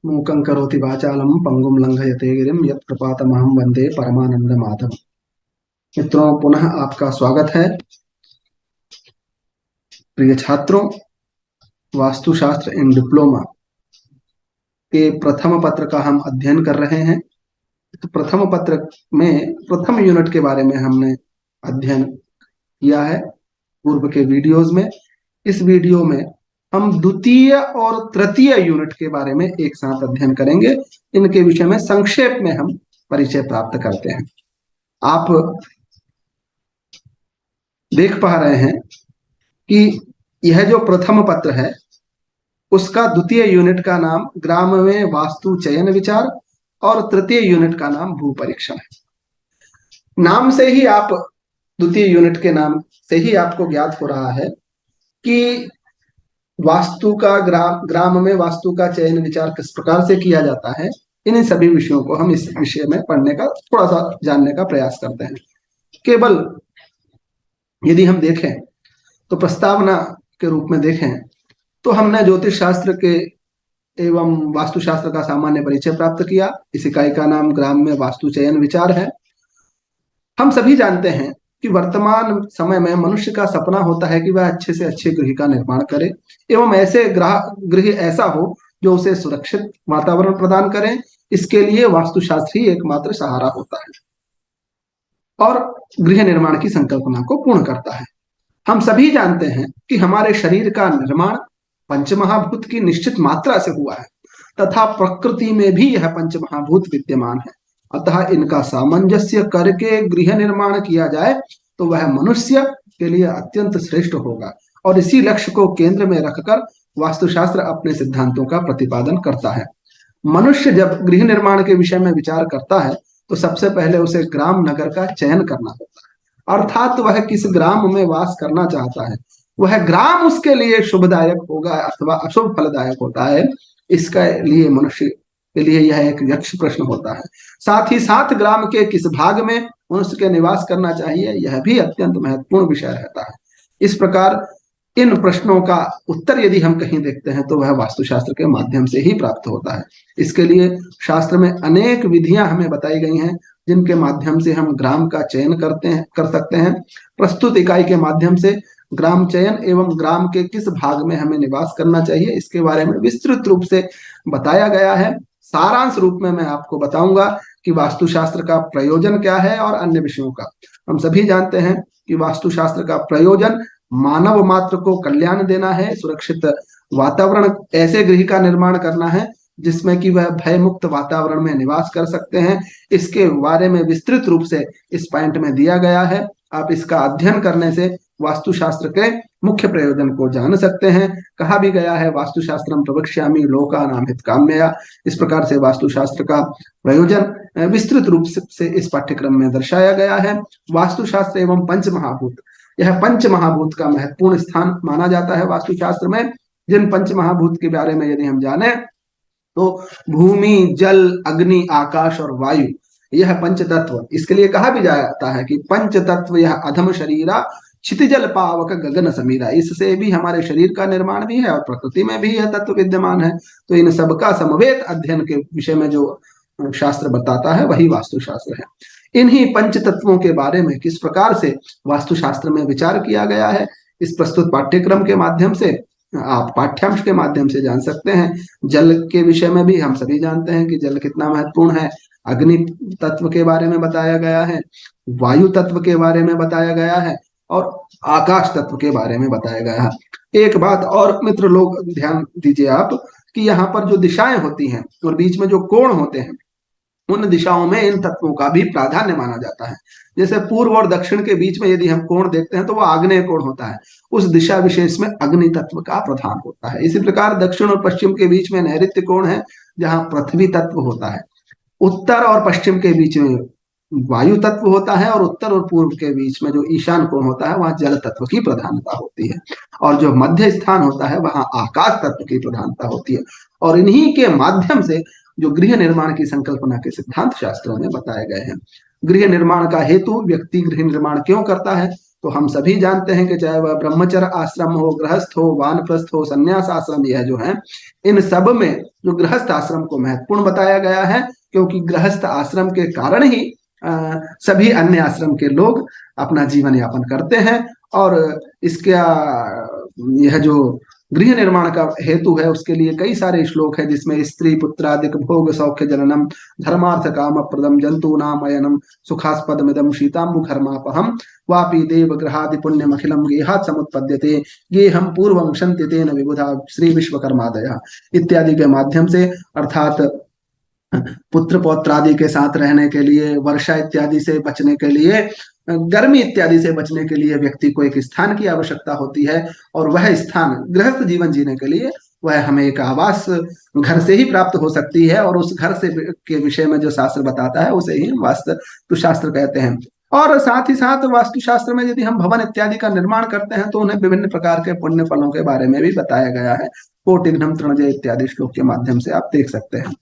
मूकं करोति वाचालं पंगुं लंघयते गिरिं यत्कृपातमहं वंदे परमानंद माधव। मित्रों, पुनः आपका स्वागत है। प्रिय छात्रों, वास्तुशास्त्र इन डिप्लोमा के प्रथम पत्र का हम अध्ययन कर रहे हैं। तो प्रथम पत्र में प्रथम यूनिट के बारे में हमने अध्ययन किया है पूर्व के वीडियोज में। इस वीडियो में हम द्वितीय और तृतीय यूनिट के बारे में एक साथ अध्ययन करेंगे। इनके विषय में संक्षेप में हम परिचय प्राप्त करते हैं। आप देख पा रहे हैं कि यह जो प्रथम पत्र है उसका द्वितीय यूनिट का नाम ग्राम में वास्तु चयन विचार और तृतीय यूनिट का नाम भू परीक्षण है। नाम से ही आप द्वितीय यूनिट के नाम से ही आपको ज्ञात हो रहा है कि वास्तु का ग्राम में वास्तु का चयन विचार किस प्रकार से किया जाता है। इन सभी विषयों को हम इस विषय में पढ़ने का थोड़ा सा जानने का प्रयास करते हैं। केवल यदि हम देखें तो प्रस्तावना के रूप में देखें तो हमने ज्योतिष शास्त्र के एवं वास्तुशास्त्र का सामान्य परिचय प्राप्त किया। इस इकाई का नाम ग्राम में वास्तु चयन विचार है। हम सभी जानते हैं कि वर्तमान समय में मनुष्य का सपना होता है कि वह अच्छे से अच्छे गृह का निर्माण करे एवं ऐसे गृह ऐसा हो जो उसे सुरक्षित वातावरण प्रदान करे। इसके लिए वास्तुशास्त्र ही एकमात्र सहारा होता है और गृह निर्माण की संकल्पना को पूर्ण करता है। हम सभी जानते हैं कि हमारे शरीर का निर्माण पंचमहाभूत की निश्चित मात्रा से हुआ है तथा प्रकृति में भी यह पंचमहाभूत विद्यमान है। अतः इनका सामंजस्य करके गृह निर्माण किया जाए तो वह मनुष्य के लिए अत्यंत श्रेष्ठ होगा और इसी लक्ष्य को केंद्र में रखकर वास्तुशास्त्र अपने सिद्धांतों का प्रतिपादन करता है। मनुष्य जब गृह निर्माण के विषय में विचार करता है तो सबसे पहले उसे ग्राम नगर का चयन करना होता है, अर्थात वह किस ग्राम में वास करना चाहता है, वह ग्राम उसके लिए शुभदायक होगा अथवा अशुभ फलदायक होता है। इसके लिए मनुष्य के लिए यह एक यक्ष प्रश्न होता है। साथ ही साथ ग्राम के किस भाग में मनुष्य के निवास करना चाहिए, यह भी अत्यंत महत्वपूर्ण विषय रहता है। इस प्रकार इन प्रश्नों का उत्तर यदि हम कहीं देखते हैं तो वह वास्तुशास्त्र के माध्यम से ही प्राप्त होता है। इसके लिए शास्त्र में अनेक विधियां हमें बताई गई हैं जिनके माध्यम से हम ग्राम का चयन कर सकते हैं। प्रस्तुत इकाई के माध्यम से ग्राम चयन एवं ग्राम के किस भाग में हमें निवास करना चाहिए इसके बारे में विस्तृत रूप से बताया गया है। सारांश रूप में मैं आपको बताऊंगा कि वास्तुशास्त्र का प्रयोजन क्या है और अन्य विषयों का। हम सभी जानते हैं कि वास्तुशास्त्र का प्रयोजन मानव मात्र को कल्याण देना है, सुरक्षित वातावरण ऐसे गृह का निर्माण करना है जिसमें कि वह भय मुक्त वातावरण में निवास कर सकते हैं। इसके बारे में विस्तृत रूप से इस पॉइंट में दिया गया है। आप इसका अध्ययन करने से वास्तुशास्त्र के मुख्य प्रयोजन को जान सकते हैं। कहा भी गया है वास्तुशास्त्रम प्रवक्ष्यामि लोकानां हितकाम्यया। इस प्रकार से वास्तुशास्त्र का प्रयोजन विस्तृत रूप से इस पाठ्यक्रम में दर्शाया गया है। वास्तुशास्त्र एवं पंचमहाभूत, यह पंचमहाभूत का महत्वपूर्ण स्थान माना जाता है वास्तुशास्त्र में। जिन पंचमहाभूत के बारे में यदि हम जाने तो भूमि, जल, अग्नि, आकाश और वायु, यह पंच तत्व। इसके लिए कहा भी जाता है कि पंच तत्व यह अधम शरीरा क्षितिजल पावक गगन समीरा। इससे भी हमारे शरीर का निर्माण भी है और प्रकृति में भी यह तत्व विद्यमान है। तो इन सबका समवेत अध्ययन के विषय में जो शास्त्र बताता है वही वास्तुशास्त्र है। इन्हीं पंच तत्वों के बारे में किस प्रकार से वास्तुशास्त्र में विचार किया गया है इस प्रस्तुत पाठ्यक्रम के माध्यम से आप पाठ्यांश के माध्यम से जान सकते हैं। जल के विषय में भी हम सभी जानते हैं कि जल कितना महत्वपूर्ण है। अग्नि तत्व के बारे में बताया गया है, वायु तत्व के बारे में बताया गया है और आकाश तत्व के बारे में बताया गया है। एक बात और मित्र लोग ध्यान दीजिए आप कि यहाँ पर जो दिशाएं होती हैं और बीच में जो कोण होते हैं उन दिशाओं में इन तत्वों का भी प्राधान्य माना जाता है। जैसे पूर्व और दक्षिण के बीच में यदि हम कोण देखते हैं तो वह आग्नेय कोण होता है। उस दिशा विशेष में अग्नि तत्व का प्रधान होता है। इसी प्रकार दक्षिण और पश्चिम के बीच में नैऋत्य कोण है जहां पृथ्वी तत्व होता है। उत्तर और पश्चिम के बीच में वायु तत्व होता है और उत्तर और पूर्व के बीच में जो ईशान कोण होता है वहां जल तत्व की प्रधानता होती है और जो मध्य स्थान होता है वहां आकाश तत्व की प्रधानता होती है। और इन्हीं के माध्यम से जो गृह निर्माण की संकल्पना के सिद्धांत शास्त्रों में बताए गए हैं। गृह निर्माण का हेतु, व्यक्ति गृह निर्माण क्यों करता है, तो हम सभी जानते हैं कि चाहे वह ब्रह्मचर्य आश्रम हो, गृहस्थ हो, वानप्रस्थ हो, संन्यास आश्रम, यह जो है इन सब में जो गृहस्थ आश्रम को महत्वपूर्ण बताया गया है, क्योंकि गृहस्थ आश्रम के कारण ही सभी अन्य आश्रम के लोग अपना जीवन यापन करते हैं। और इसका यह जो गृह निर्माण का हेतु है उसके लिए कई सारे श्लोक है, जिसमें स्त्री पुत्रादिक भोग सौख्य जननम धर्मार्थ काम प्रदम जंतु नाम अयनम सुखास्पदमिदम शीतांबु घर्मापहम वापी देव ग्रहादि पुण्यम अखिलम गेहात समुत्पद्यते ये हम पूर्वं शंत्यते न विबुधा श्री विश्वकर्मादय इत्यादि के माध्यम से, अर्थात पुत्र पौत्र आदि के साथ रहने के लिए, वर्षा इत्यादि से बचने के लिए, गर्मी इत्यादि से बचने के लिए व्यक्ति को एक स्थान की आवश्यकता होती है, और वह स्थान गृहस्थ जीवन जीने के लिए वह हमें एक आवास घर से ही प्राप्त हो सकती है, और उस घर से के विषय में जो शास्त्र बताता है उसे ही वास्तु शास्त्र कहते हैं। और साथ ही साथ वास्तुशास्त्र में यदि हम भवन इत्यादि का निर्माण करते हैं तो उन्हें विभिन्न प्रकार के पुण्य फलों के बारे में भी बताया गया है, कोटिघ्नम तृणजय इत्यादि श्लोक के माध्यम से आप देख सकते हैं।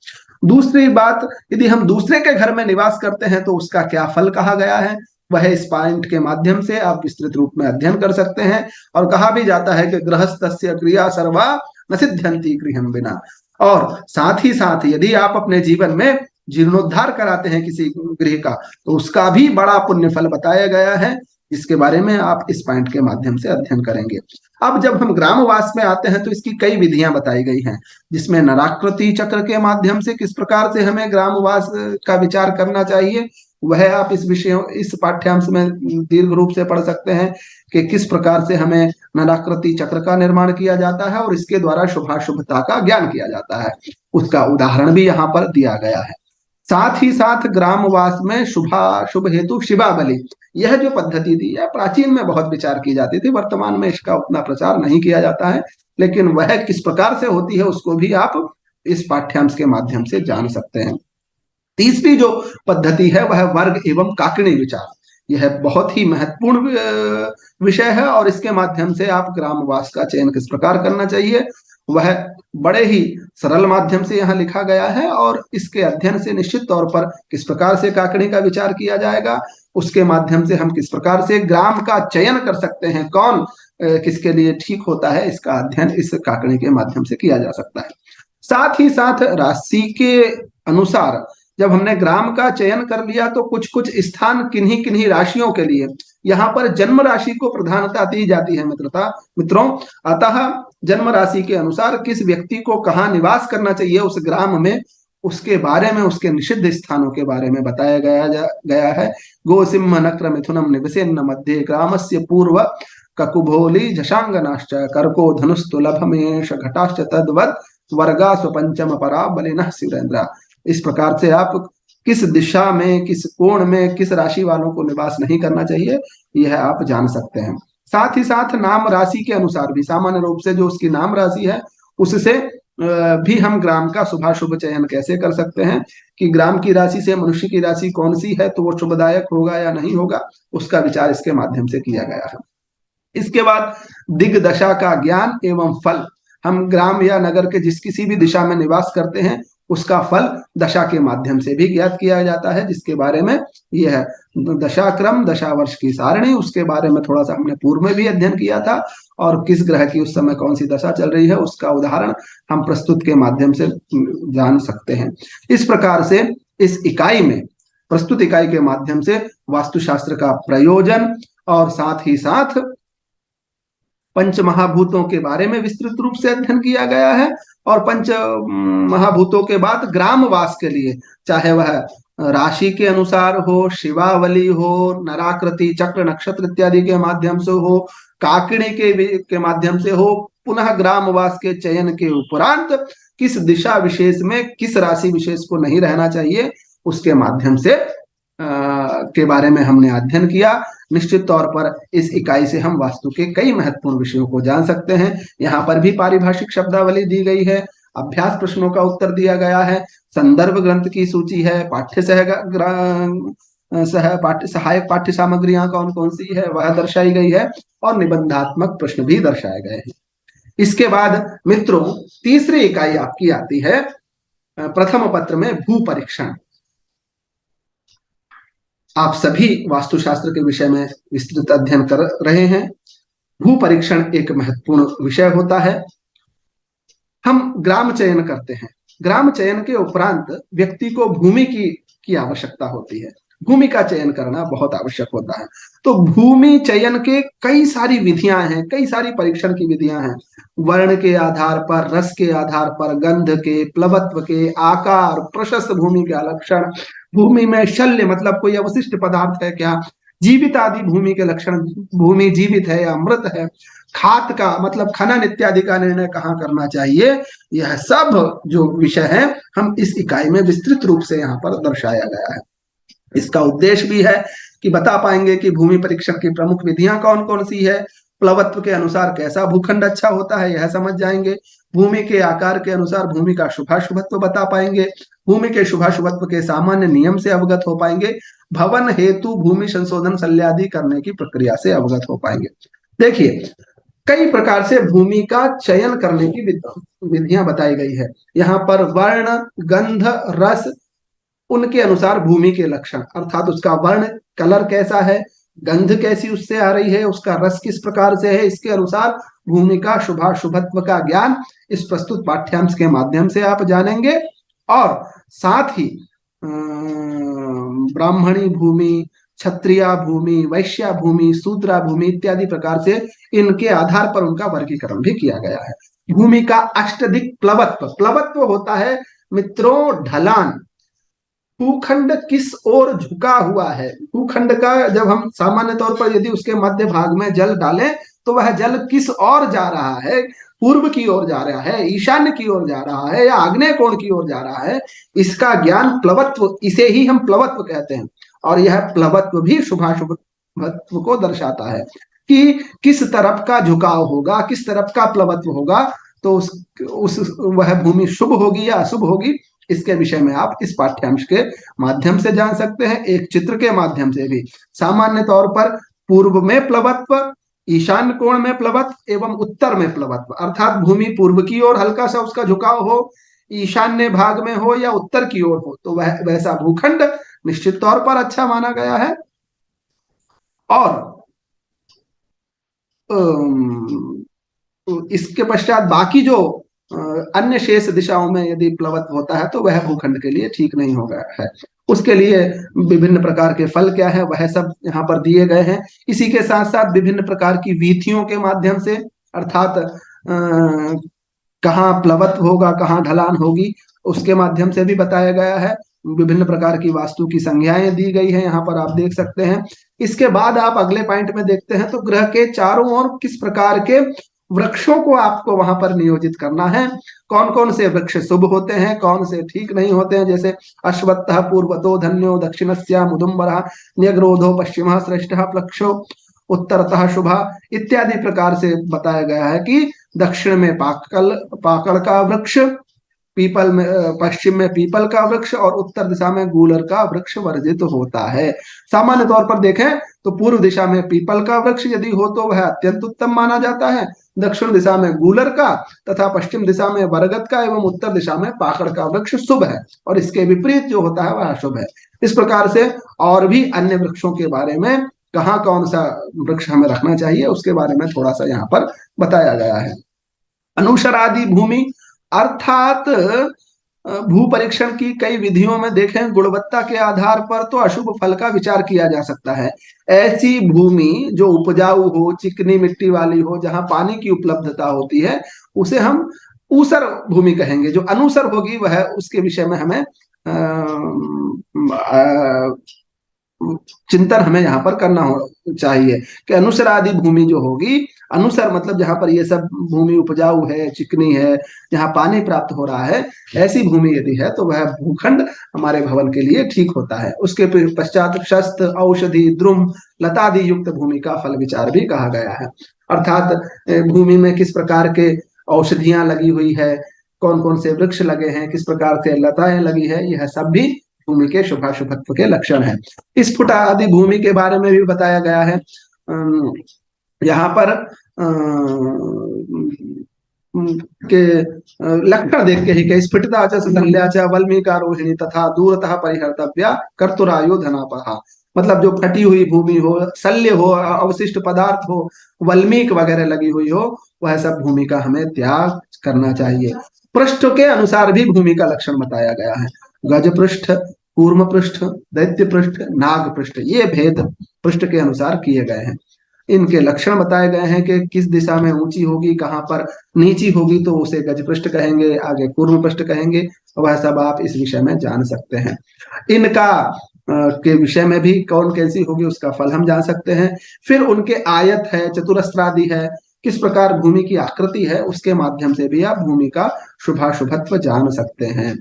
दूसरी बात, यदि हम दूसरे के घर में निवास करते हैं तो उसका क्या फल कहा गया है, वह इस पॉइंट के माध्यम से आप विस्तृत रूप में अध्ययन कर सकते हैं। और कहा भी जाता है कि गृहस्थस्य क्रिया सर्वा न सिद्ध्यंति गृहं बिना। और साथ ही साथ यदि आप अपने जीवन में जीर्णोद्धार कराते हैं किसी गृह का, तो उसका भी बड़ा पुण्य फल बताया गया है, जिसके बारे में आप इस पॉइंट के माध्यम से अध्ययन करेंगे। अब जब हम ग्रामवास में आते हैं तो इसकी कई विधियां बताई गई हैं, जिसमें नराकृति चक्र के माध्यम से किस प्रकार से हमें ग्रामवास का विचार करना चाहिए, वह आप इस पाठ्यांश में दीर्घ रूप से पढ़ सकते हैं कि किस प्रकार से हमें नराकृति चक्र का निर्माण किया जाता है और इसके द्वारा शुभाशुभता का ज्ञान किया जाता है। उसका उदाहरण भी यहाँ पर दिया गया है। साथ ही साथ ग्रामवास में शुभाशुभ हेतु शिवा बलि, यह जो पद्धति थी यह प्राचीन में बहुत विचार की जाती थी, वर्तमान में इसका उतना प्रचार नहीं किया जाता है, लेकिन वह किस प्रकार से होती है उसको भी आप इस पाठ्यांश के माध्यम से जान सकते हैं। तीसरी जो पद्धति है वह वर्ग एवं काकणी विचार, यह बहुत ही महत्वपूर्ण विषय है, और इसके माध्यम से आप ग्रामवास का चयन किस प्रकार करना चाहिए वह बड़े ही सरल माध्यम से यहाँ लिखा गया है, और इसके अध्ययन से निश्चित तौर पर किस प्रकार से काकणी का विचार किया जाएगा, उसके माध्यम से हम किस प्रकार से ग्राम का चयन कर सकते हैं, कौन किसके लिए ठीक होता है, इसका अध्ययन इस काकणी के माध्यम से किया जा सकता है। साथ ही साथ राशि के अनुसार जब हमने ग्राम का चयन कर लिया तो कुछ कुछ स्थान किन्हीं किन्हीं राशियों के लिए यहाँ पर जन्म राशि को प्रधानता दी जाती है मित्रों। अतः जन्म राशि के अनुसार किस व्यक्ति को कहाँ निवास करना चाहिए उस ग्राम में, उसके बारे में, उसके निषिद्ध स्थानों के बारे में बताया गया है। गो सिंह नक्र मिथुनम निवसेन्न मध्य ग्रामस्य पूर्व ककुभोली झषांगनाश्च कर्को धनुस्तुलभमेश घटाश्च तद्वत् वर्गा स्वपंचम परा बलिनः सुरेंद्र। इस प्रकार से आप किस दिशा में, किस कोण में, किस राशि वालों को निवास नहीं करना चाहिए यह आप जान सकते हैं। साथ ही साथ नाम राशि के अनुसार भी, सामान्य रूप से जो उसकी नाम राशि है उससे भी हम ग्राम का शुभाशुभ चयन कैसे कर सकते हैं कि ग्राम की राशि से मनुष्य की राशि कौन सी है तो वो शुभदायक होगा या नहीं होगा, उसका विचार इसके माध्यम से किया गया है। इसके बाद दिग्दशा का ज्ञान एवं फल, हम ग्राम या नगर के जिस किसी भी दिशा में निवास करते हैं उसका फल दशा के माध्यम से भी ज्ञात किया जाता है, जिसके बारे में यह दशाक्रम, दशा वर्ष की सारणी, उसके बारे में थोड़ा सा हमने पूर्व में भी अध्ययन किया था, और किस ग्रह की उस समय कौन सी दशा चल रही है उसका उदाहरण हम प्रस्तुत के माध्यम से जान सकते हैं। इस प्रकार से इस इकाई में, प्रस्तुत इकाई के माध्यम से वास्तुशास्त्र का प्रयोजन और साथ ही साथ पंच महाभूतों के बारे में विस्तृत रूप से अध्ययन किया गया है, और पंच महाभूतों के बाद ग्रामवास के लिए, चाहे वह राशि के अनुसार हो, शिवावली हो, नराकृति चक्र नक्षत्र इत्यादि के माध्यम से हो, काकणी के माध्यम से हो, पुनः ग्रामवास के चयन के उपरांत किस दिशा विशेष में, किस राशि विशेष को नहीं रहना चाहिए उसके माध्यम से के बारे में हमने अध्ययन किया। निश्चित तौर पर इस इकाई से हम वास्तु के कई महत्वपूर्ण विषयों को जान सकते हैं। यहाँ पर भी पारिभाषिक शब्दावली दी गई है, अभ्यास प्रश्नों का उत्तर दिया गया है, संदर्भ ग्रंथ की सूची है, सहायक पाठ्य सामग्रियां कौन कौन सी है वह दर्शाई गई है, और निबंधात्मक प्रश्न भी दर्शाए गए हैं। इसके बाद मित्रों तीसरी इकाई आपकी आती है प्रथम पत्र में भू परीक्षण। आप सभी वास्तुशास्त्र के विषय में विस्तृत अध्ययन कर रहे हैं। भू परीक्षण एक महत्वपूर्ण विषय होता है। हम ग्राम चयन करते हैं। ग्राम चयन के उपरांत व्यक्ति को भूमि की आवश्यकता होती है। भूमि का चयन करना बहुत आवश्यक होता है। तो भूमि चयन के कई सारी विधियां हैं, कई सारी परीक्षण की विधियां हैं। वर्ण के आधार पर, रस के आधार पर, गंध के, प्लवत्व के, आकार, प्रशस्त भूमि के लक्षण, भूमि में शल्य मतलब कोई अवशिष्ट पदार्थ है क्या, जीवित आदि भूमि के लक्षण, भूमि जीवित है या मृत है, खात का मतलब खनन इत्यादि का निर्णय कहाँ करना चाहिए, यह सब जो विषय है हम इस इकाई में विस्तृत रूप से यहाँ पर दर्शाया गया है। इसका उद्देश्य भी है कि बता पाएंगे कि भूमि परीक्षण की प्रमुख विधियां कौन कौन सी है, प्लवत्व के अनुसार कैसा भूखंड अच्छा होता है यह समझ जाएंगे, भूमि के आकार के अनुसार भूमि का शुभाशुभत्व बता पाएंगे, भूमि के शुभाशुभत्व के सामान्य नियम से अवगत हो पाएंगे, भवन हेतु भूमि संशोधन शल्यादि करने की प्रक्रिया से अवगत हो पाएंगे। देखिए, कई प्रकार से भूमि का चयन करने की विधियां बताई गई है। यहाँ पर वर्ण, गंध, रस, उनके अनुसार भूमि के लक्षण अर्थात उसका वर्ण कलर कैसा है, गंध कैसी उससे आ रही है, उसका रस किस प्रकार से है, इसके अनुसार भूमि का शुभाशुभत्व का ज्ञान इस प्रस्तुत पाठ्यांश के माध्यम से आप जानेंगे। और साथ ही ब्राह्मणी भूमि, क्षत्रिया भूमि, वैश्या भूमि, शूद्रा भूमि इत्यादि प्रकार से इनके आधार पर उनका वर्गीकरण भी किया गया है। भूमि का अष्टदिक प्लवत्व, प्लवत्व होता है मित्रों ढलान, भूखंड किस ओर झुका हुआ है। भूखंड का जब हम सामान्य तौर पर यदि उसके मध्य भाग में जल डालें तो वह जल किस ओर जा रहा है, पूर्व की ओर जा रहा है, ईशान्य की ओर जा रहा है या आग्नेय कोण की ओर जा रहा है, इसका ज्ञान प्लवत्व, इसे ही हम प्लवत्व कहते हैं। और यह प्लवत्व भी शुभाशुभत्व को दर्शाता है कि किस तरफ का झुकाव होगा, किस तरफ का प्लवत्व होगा, तो उस वह भूमि शुभ होगी या अशुभ होगी, इसके विषय में आप इस पाठ्यांश के माध्यम से जान सकते हैं, एक चित्र के माध्यम से भी। सामान्य तौर पर पूर्व में प्लवत्व, ईशान्य कोण में प्लवत्व एवं उत्तर में प्लवत्व, अर्थात भूमि पूर्व की ओर हल्का सा उसका झुकाव हो, ईशान्य भाग में हो या उत्तर की ओर हो, तो वह वैसा भूखंड निश्चित तौर पर अच्छा माना गया है। और इसके पश्चात बाकी जो अन्य शेष दिशाओं में यदि प्लवत्व होता है तो वह भूखंड के लिए ठीक नहीं होगा है। उसके लिए विभिन्न प्रकार के फल क्या है वह सब यहाँ पर दिए गए हैं। इसी के साथ साथ विभिन्न प्रकार की वीथियों के माध्यम से, अर्थात कहाँ प्लवत्व होगा, कहाँ ढलान होगी, उसके माध्यम से भी बताया गया है। विभिन्न प्रकार की वास्तु की संज्ञाएं दी गई है, यहाँ पर आप देख सकते हैं। इसके बाद आप अगले पॉइंट में देखते हैं तो ग्रह के चारों ओर किस प्रकार के वृक्षों को आपको वहां पर नियोजित करना है, कौन कौन से वृक्ष शुभ होते हैं, कौन से ठीक नहीं होते हैं, जैसे अश्वत्थ पूर्वतो धन्यो दक्षिणस्या मुदुम्बरः न्यग्रोधो पश्चिमः श्रेष्ठः प्लक्षो उत्तरतः शुभा इत्यादि प्रकार से बताया गया है कि दक्षिण में पाकड़ का वृक्ष, पीपल में, पश्चिम में पीपल का वृक्ष और उत्तर दिशा में गूलर का वृक्ष वर्जित होता है। सामान्य तौर पर देखें तो पूर्व दिशा में पीपल का वृक्ष यदि हो तो वह अत्यंत उत्तम माना जाता है, दक्षिण दिशा में गूलर का तथा पश्चिम दिशा में बरगद का एवं उत्तर दिशा में पाकड़ का वृक्ष शुभ है, और इसके विपरीत जो होता है वह अशुभ है। इस प्रकार से और भी अन्य वृक्षों के बारे में, कहाँ कौन सा वृक्ष हमें रखना चाहिए उसके बारे में थोड़ा सा यहाँ पर बताया गया है। अनुशरादि भूमि अर्थात भू परीक्षण की कई विधियों में देखें गुणवत्ता के आधार पर तो अशुभ फल का विचार किया जा सकता है। ऐसी भूमि जो उपजाऊ हो, चिकनी मिट्टी वाली हो, जहां पानी की उपलब्धता होती है, उसे हम ऊसर भूमि कहेंगे। जो अनुसर होगी वह, उसके विषय में हमें चिंतन हमें यहाँ पर करना चाहिए कि अनुसर आदि भूमि जो होगी, अनुसर मतलब जहां पर ये सब भूमि उपजाऊ है, चिकनी है, जहां पानी प्राप्त हो रहा है, ऐसी भूमि यदि है तो वह भूखंड हमारे भवन के लिए ठीक होता है। उसके पश्चात शस्त्र, औषधि, द्रुम, लतादि युक्त भूमि का फल विचार भी कहा गया है। अर्थात भूमि में किस प्रकार के औषधियां लगी हुई है, कौन कौन से वृक्ष लगे हैं, किस प्रकार से लताएं लगी है, यह सब भी भूमि के शुभाशुभत्व के लक्षण है। स्फुट आदि भूमि के बारे में भी बताया गया है। यहाँ पर के लक्षण देख के ही के स्फुटता च सुगंध्या च वल्मीका रोहिणी तथा दूरतः परिहर्तव्या कर्तुरायो धनापहा, मतलब जो फटी हुई भूमि हो, शल्य हो, अवशिष्ट पदार्थ हो, वल्मीक वगैरह लगी हुई हो, वह सब भूमि का हमें त्याग करना चाहिए। पृष्ठ के अनुसार भी भूमि का लक्षण बताया गया है। गज पृष्ठ, कूर्म पृष्ठ, दैत्य पृष्ठ, नाग पृष्ठ, ये भेद पृष्ठ के अनुसार किए गए हैं। इनके लक्षण बताए गए हैं कि किस दिशा में ऊंची होगी, कहाँ पर नीची होगी, तो उसे गज पृष्ठ कहेंगे, आगे कूर्म पृष्ठ कहेंगे। वह सब आप इस विषय में जान सकते हैं। इनका के विषय में भी कौन कैसी होगी उसका फल हम जान सकते हैं। फिर उनके आयत है, चतुरस्रादि है, किस प्रकार भूमि की आकृति है, उसके माध्यम से भी आप भूमि का शुभाशुभत्व जान सकते हैं।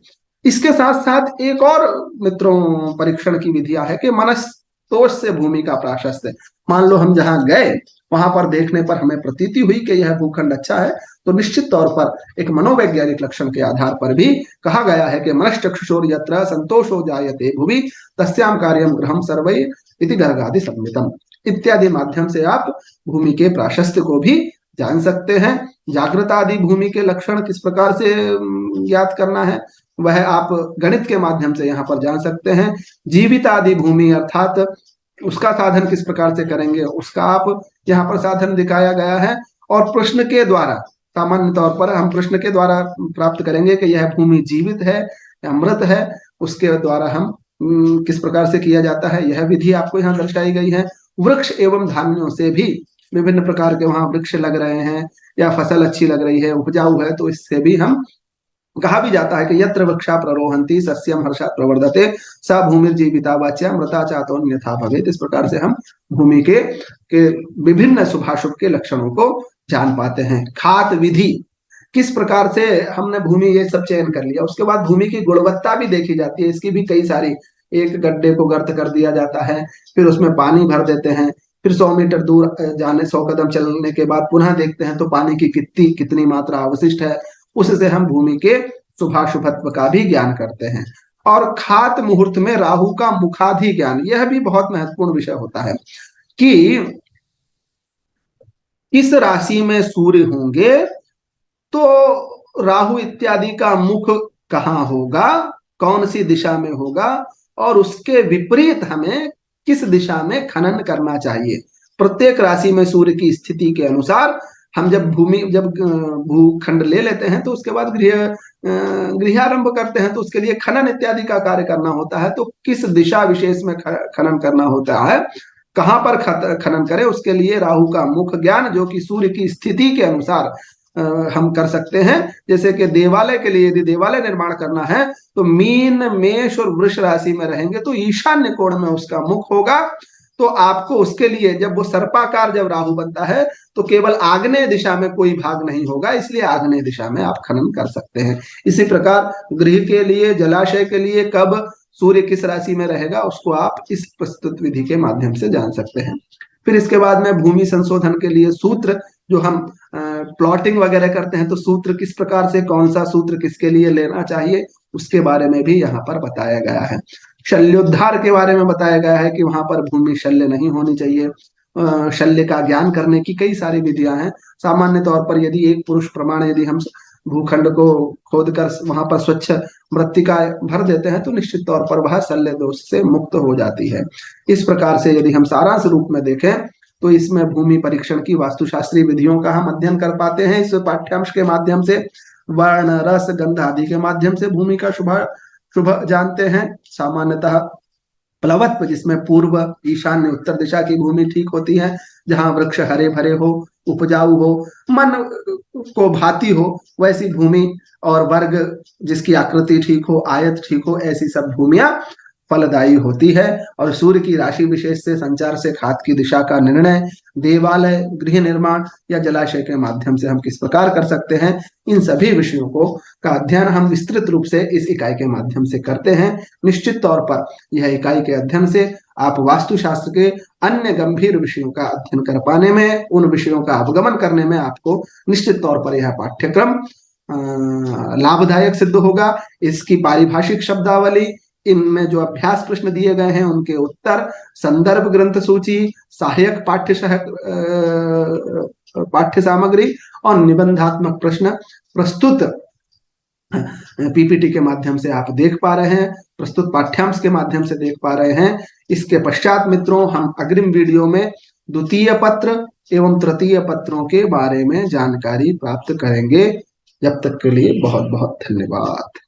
इसके साथ साथ एक और मित्रों परीक्षण की विधियां है कि मनस्तोष से भूमि का प्राशस्त्य। मान लो हम जहां गए, वहां पर देखने पर हमें प्रतीति हुई कि यह भूखंड अच्छा है, तो निश्चित तौर पर एक मनोवैज्ञानिक लक्षण के आधार पर भी कहा गया है कि मनश्चक्षुषोर यत्र संतोषो जायते भुवि तस्याम कार्यम ग्रहम सर्वै इति गर्गादि संमितम इत्यादि माध्यम से आप भूमि के प्राशस्त्य को भी जान सकते हैं। जागृत आदि भूमि के लक्षण किस प्रकार से ज्ञात करना है, वह आप गणित के माध्यम से यहाँ पर जान सकते हैं। जीवित आदि भूमि अर्थात उसका साधन किस प्रकार से करेंगे, उसका आप यहाँ पर साधन दिखाया गया है। और प्रश्न के द्वारा, सामान्य तौर पर हम प्रश्न के द्वारा प्राप्त करेंगे कि यह भूमि जीवित है या मृत है, उसके द्वारा हम किस प्रकार से किया जाता है, यह विधि आपको यहाँ दर्शाई गई है। वृक्ष एवं धान्यों से भी, विभिन्न प्रकार के वहां वृक्ष लग रहे हैं या फसल अच्छी लग रही है, उपजाऊ है, तो इससे भी हम, कहा भी जाता है कि यत्र वृक्षा प्ररोहंती सस्यम हर्षात् प्रवर्धते सा भूमिर्जीविता वाच्या मृता चातोन्यथा भवेत्। इस प्रकार से हम भूमि के विभिन्न शुभाशुभ के लक्षणों को जान पाते हैं। खात विधि, किस प्रकार से हमने भूमि ये सब चयन कर लिया, उसके बाद भूमि की गुणवत्ता भी देखी जाती है। इसकी भी कई सारी, एक गड्ढे को गर्त कर दिया जाता है, फिर उसमें पानी भर देते हैं, फिर 100 मीटर दूर जाने, 100 कदम चलने के बाद पुनः देखते हैं तो पानी की कितनी मात्रा अवशिष्ट है, उससे हम भूमि के शुभाशुभत्व का भी ज्ञान करते हैं। और खात मुहूर्त में राहु का मुखादि ज्ञान, यह भी बहुत महत्वपूर्ण विषय होता है कि इस राशि में सूर्य होंगे तो राहु इत्यादि का मुख कहाँ होगा, कौन सी दिशा में होगा, और उसके विपरीत हमें किस दिशा में खनन करना चाहिए। प्रत्येक राशि में सूर्य की स्थिति के अनुसार हम जब भूखंड ले लेते हैं तो उसके बाद गृहारंभ करते हैं, तो उसके लिए खनन इत्यादि का कार्य करना होता है। तो किस दिशा विशेष में खनन करना होता है, कहां पर खनन करें, उसके लिए राहु का मुख ज्ञान, जो कि सूर्य की स्थिति के अनुसार हम कर सकते हैं। जैसे कि देवालय के लिए यदि देवालय निर्माण करना है तो मीन, मेष और वृष राशि में रहेंगे तो ईशान्य कोण में उसका मुख होगा। तो आपको उसके लिए जब वो सर्पाकार जब राहु बनता है तो केवल आग्नेय दिशा में कोई भाग नहीं होगा, इसलिए आग्नेय दिशा में आप खनन कर सकते हैं। इसी प्रकार गृह के लिए, जलाशय के लिए कब सूर्य किस राशि में रहेगा, उसको आप इस प्रस्तुत विधि के माध्यम से जान सकते हैं। फिर इसके बाद में भूमि संशोधन के लिए सूत्र, जो हम प्लॉटिंग वगैरह करते हैं तो सूत्र किस प्रकार से, कौन सा सूत्र किसके लिए लेना चाहिए, उसके बारे में भी यहाँ पर बताया गया है। शल्योद्धार के बारे में बताया गया है कि वहां पर भूमि शल्य नहीं होनी चाहिए। शल्य का ज्ञान करने की कई सारी विधियां हैं। सामान्य तौर पर यदि एक पुरुष प्रमाण यदि हम भूखंड को खोदकर वहां पर स्वच्छ मृत्तिका भर देते हैं तो निश्चित तौर पर वह शल्य दोष से मुक्त हो जाती है। इस प्रकार से यदि हम सारांश रूप में देखें तो इसमें भूमि परीक्षण की वास्तुशास्त्रीय विधियों का हम अध्ययन कर पाते हैं। इस पाठ्यांश के माध्यम से वर्ण, रस, गंध आदि के माध्यम से भूमि का शुभ जानते हैं। सामान्यतः प्लवत्व, जिसमें पूर्व, ईशान्य, उत्तर दिशा की भूमि ठीक होती है, जहां वृक्ष हरे भरे हो, उपजाऊ हो, मन को भाती हो, वैसी भूमि, और वर्ग जिसकी आकृति ठीक हो, आयत ठीक हो, ऐसी सब भूमियां फलदायी होती है। और सूर्य की राशि विशेष से संचार से खाद की दिशा का निर्णय देवालय, गृह निर्माण या जलाशय के माध्यम से हम किस प्रकार कर सकते हैं, इन सभी विषयों को का अध्ययन हम विस्तृत रूप से इस इकाई के माध्यम से करते हैं। निश्चित तौर पर यह इकाई के अध्ययन से आप वास्तुशास्त्र के अन्य गंभीर विषयों का अध्ययन कर पाने में, उन विषयों का अवगमन करने में आपको निश्चित तौर पर यह पाठ्यक्रम लाभदायक सिद्ध होगा। इसकी पारिभाषिक शब्दावली, इनमें जो अभ्यास प्रश्न दिए गए हैं उनके उत्तर, संदर्भ ग्रंथ सूची, सहायक पाठ्य सामग्री और निबंधात्मक प्रश्न प्रस्तुत पीपीटी के माध्यम से आप देख पा रहे हैं, प्रस्तुत पाठ्यांश के माध्यम से देख पा रहे हैं। इसके पश्चात मित्रों हम अग्रिम वीडियो में द्वितीय पत्र एवं तृतीय पत्रों के बारे में जानकारी प्राप्त करेंगे। जब तक के लिए बहुत बहुत धन्यवाद।